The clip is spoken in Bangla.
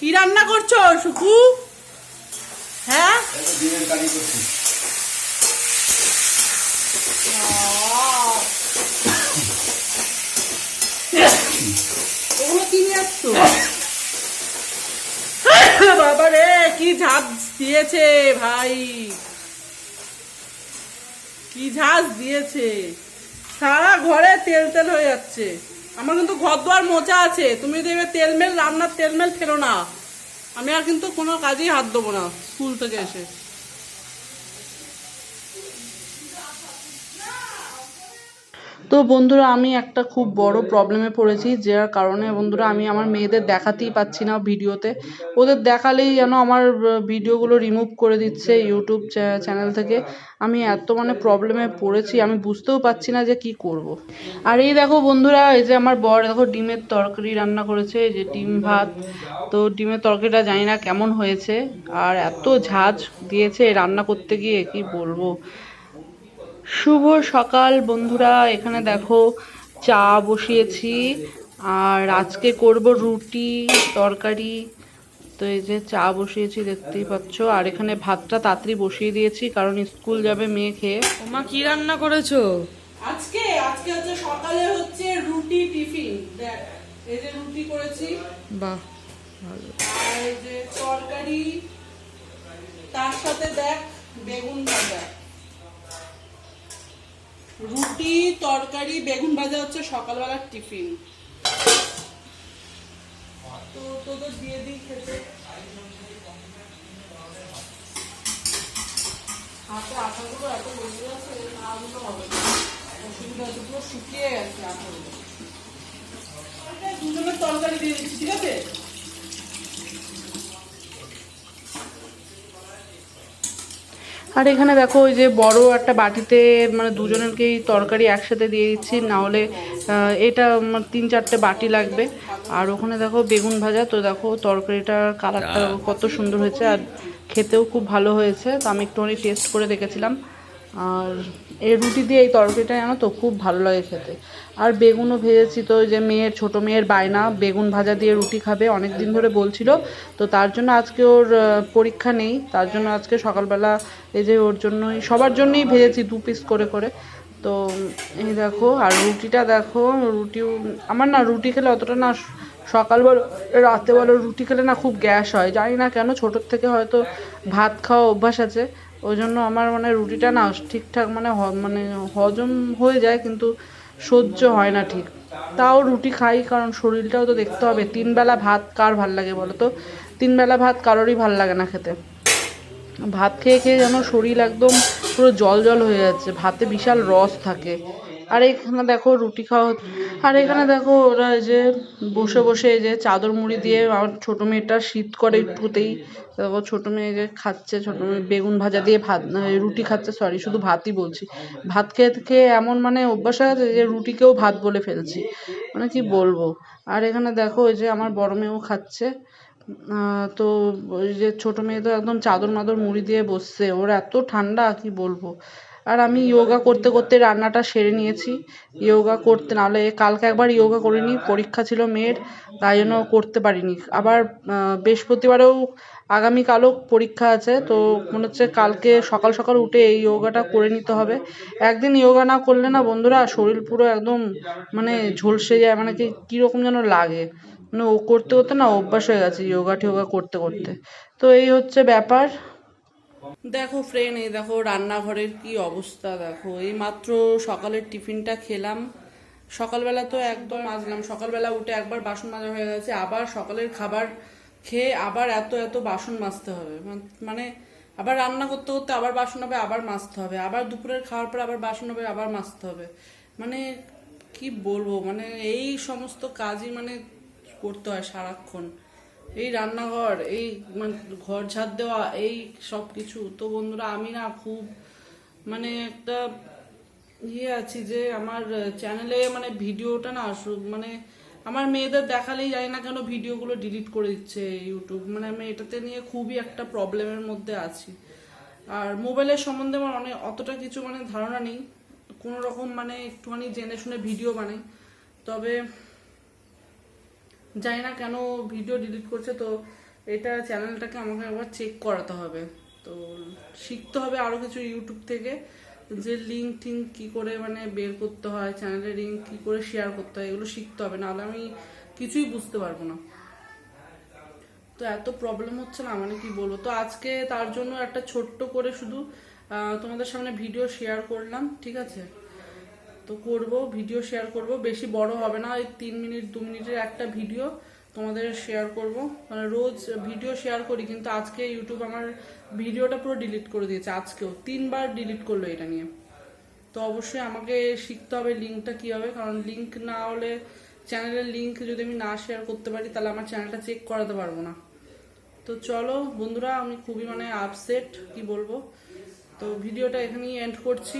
কি রান্না করছো সুকু? হ্যাঁ ডিমের কারি করছি। ওগুলো কি নিয়ে আসছো? বাবা রে কি ঝাঁজ দিয়েছে ভাই, কি ঝাঁজ দিয়েছে, সারা ঘরে তেল তেল হয়ে যাচ্ছে। আমার কিন্তু ঘর দুয়ার মোচা আছে, তুমি যদি এবার তেলমেল রান্নার তেলমেল ফেলো না, আমি আর কিন্তু কোনো কাজেই হাত দেবো না স্কুল থেকে এসে। তো বন্ধুরা আমি একটা খুব বড় প্রবলেমে পড়েছি, যার কারণে বন্ধুরা আমি আমার মেয়েদের দেখাতেই পাচ্ছি না ভিডিওতে। ওদের দেখালেই যেন আমার ভিডিওগুলো রিমুভ করে দিচ্ছে ইউটিউব চ্যানেল থেকে। আমি এত মানে প্রবলেমে পড়েছি, আমি বুঝতেও পারছি না যে কি করব। আর এই দেখো বন্ধুরা, এই যে আমার বর দেখো ডিমের তরকারি রান্না করেছে, এই যে ডিম ভাত। তো ডিমের তরকারিটা জানি না কেমন হয়েছে, আর এত ঝাঁজ দিয়েছে রান্না করতে গিয়ে কি বলবো। শুভ সকাল বন্ধুরা, এখানে দেখো চা বসিয়েছি, আর আজকে করব রুটি তরকারি। তো এই যে চা বসিয়েছি দেখতেই পাচ্ছ, আর এখানে ভাতটা তাড়াতাড়ি বসিয়ে দিয়েছি কারণ স্কুল যাবে মেয়ে খেয়ে। ওমা কি রান্না করেছো আজকে আজকে হচ্ছে সকালে হচ্ছে রুটি টিফিন, দেখ এই যে রুটি করেছি, বাহ ভালো। আর এই যে তরকারি, তার সাথে দেখ বেগুন ভাজা। রুটি তরকারি বেগুন ভাজা হচ্ছে সকালবেলার টিফিন। তো তোদের দিয়ে দিই খেতে। হাতে আঠাগুলো এত বসে আছে, আগুলো হবে না, অসুবিধা হচ্ছে, পুরো শুকিয়ে গেছে আঠাগুলো। দুজনের তরকারি দিয়ে দিচ্ছি, ঠিক আছে? আর এখানে দেখো ওই যে বড় একটা বাটিতে মানে দুজনেরকেই তরকারি একসাথে দিয়ে দিচ্ছি, না হলে এটা 3-4টে বাটি লাগবে। আর ওখানে দেখো বেগুন ভাজা, তো দেখো তরকারিটার কালারটা কত সুন্দর হয়েছে, আর খেতেও খুব ভালো হয়েছে। তো আমি একটুখানি টেস্ট করে দেখেছিলাম। আর এই রুটি দিয়ে এই তরকারিটা জানো তো খুব ভালো লাগে খেতে। আর বেগুনও ভেজেছি, তো ওই যে ছোটো মেয়ের বায়না বেগুন ভাজা দিয়ে রুটি খাবে, অনেক দিন ধরে বলছিল। তো তার জন্য আজকে ওর পরীক্ষা নেই, তার জন্য আজকে সকালবেলা এই যে ওর জন্যই সবার জন্যই ভেজেছি 2 পিস করে করে। তো এই দেখো, আর রুটিটা দেখো, রুটিও আমার না রুটি খেলে অতটা না, সকাল বলো রাতে বলো রুটি খেলে না খুব গ্যাস হয়, জানি না কেন, ছোটোর থেকে হয়তো ভাত খাওয়া অভ্যাস আছে। ওই জন্য আমার মানে রুটিটা না ঠিকঠাক মানে মানে হজম হয়ে যায়, কিন্তু সহ্য হয় না ঠিক। তাও রুটি খাই, কারণ শরীরটাও তো দেখতে হবে। 3 বেলা ভাত কার ভাল লাগে বলো তো? 3 বেলা ভাত কারোরই ভাল লাগে না খেতে। ভাত খেয়ে খেয়ে যেন শরীর একদম পুরো জল জল হয়ে যাচ্ছে, ভাতে বিশাল রস থাকে। আর এখানে দেখো রুটি খাওয়া আর এখানে দেখো ওরা এই যে বসে বসে এই যে চাদর মুড়ি দিয়ে, আমার ছোটো মেয়েটা শীত করে একটুতেই, দেখো ছোটো মেয়ে যে খাচ্ছে, ছোটো মেয়ে বেগুন ভাজা দিয়ে ভাত রুটি খাচ্ছে, সরি শুধু ভাতই বলছি। ভাত খেয়ে খেয়ে এমন মানে অভ্যাস হয়ে গেছে যে রুটিকেও ভাত বলে ফেলছি, মানে কি বলবো। আর এখানে দেখো ওই যে আমার বড় মেয়েও খাচ্ছে। তো ওই যে ছোটো মেয়ে তো একদম চাদর মাদর মুড়ি দিয়ে বসছে, ওর এত ঠান্ডা কি বলবো। আর আমি যোগা করতে করতে রান্নাটা সেরে নিয়েছি। যোগা করতে নাহলে কালকে একবার যোগা করিনি, পরীক্ষা ছিল মেয়ের, তাই জন্য করতে পারিনি। আবার বৃহস্পতিবারেও আগামীকালও পরীক্ষা আছে, তো মনে হচ্ছে কালকে সকাল সকাল উঠে এই যোগাটা করে নিতে হবে। একদিন যোগা না করলে না বন্ধুরা শরীর পুরো একদম মানে ঝলসে যায়, মানে কি কীরকম যেন লাগে, মানে ও করতে করতে না অভ্যাস হয়ে গেছে যোগা টোগা করতে করতে। তো এই হচ্ছে ব্যাপার। দেখো ফ্রেন্ড, এই দেখো রান্নাঘরের কি অবস্থা দেখো, এই মাত্র সকালের টিফিনটা খেলাম। সকালবেলা তো একদম মাজলাম, সকালবেলা উঠে একবার বাসন মাজা হয়ে গেছে, আবার সকালের খাবার খেয়ে আবার এত এত বাসন মাজতে হবে, মানে আবার রান্না করতে করতে আবার বাসন হবে, আবার মাজতে হবে, আবার দুপুরের খাওয়ার পর আবার বাসন হবে, আবার মাজতে হবে। মানে কি বলবো, মানে এই সমস্ত কাজই মানে করতে হয় সারাক্ষণ। এই রান্নাঘর, এই মানে ঘর ঝাড় দেওয়া, এই সব কিছু। তো বন্ধুরা আমি না খুব মানে একটা আছি যে আমার চ্যানেলে মানে ভিডিওটা না মানে আমার মেয়েদের দেখালেই জানি না কেন ভিডিওগুলো ডিলিট করে দিচ্ছে ইউটিউব, মানে আমি এটাতে নিয়ে খুবই একটা প্রবলেমের মধ্যে আছি। আর মোবাইলের সম্বন্ধে আমার অতটা কিছু মানে ধারণা নেই, কোনো রকম মানে একটুখানি জেনে শুনে ভিডিও বানাই, তবে জানি না কেন ভিডিও ডিলিট করছে। তো এটা চ্যানেলটাকে আমাকে একবার চেক করাতে হবে। তো শিখতে হবে আরো কিছু ইউটিউব থেকে, যে লিঙ্ক টিঙ্ক কি করে মানে বের করতে হয়, চ্যানেলের লিঙ্ক কি করে শেয়ার করতে হয়, এগুলো শিখতে হবে, নাহলে আমি কিছুই বুঝতে পারবো না। তো এত প্রবলেম হচ্ছে না, মানে কি বলবো। তো আজকে তার জন্য একটা ছোট্ট করে শুধু তোমাদের সামনে ভিডিও শেয়ার করলাম, ঠিক আছে। তো করব, ভিডিও শেয়ার করব, বেশি বড় হবে না, ওই 3 মিনিট 2 মিনিটের একটা ভিডিও তোমাদের শেয়ার করব। মানে রোজ ভিডিও শেয়ার করি, কিন্তু আজকে ইউটিউব আমার ভিডিওটা পুরো ডিলিট করে দিয়েছে, আজকেও 3বার ডিলিট করলো এটা নিয়ে। তো অবশ্যই আমাকে শিখতে হবে লিঙ্কটা কি হবে, কারণ লিঙ্ক না হলে, চ্যানেলের লিঙ্ক যদি আমি না শেয়ার করতে পারি তাহলে আমার চ্যানেলটা চেক করাতে পারবো না। তো চলো বন্ধুরা, আমি খুবই মানে আপসেট, কি বলবো। তো ভিডিওটা এখানেই এন্ড করছি।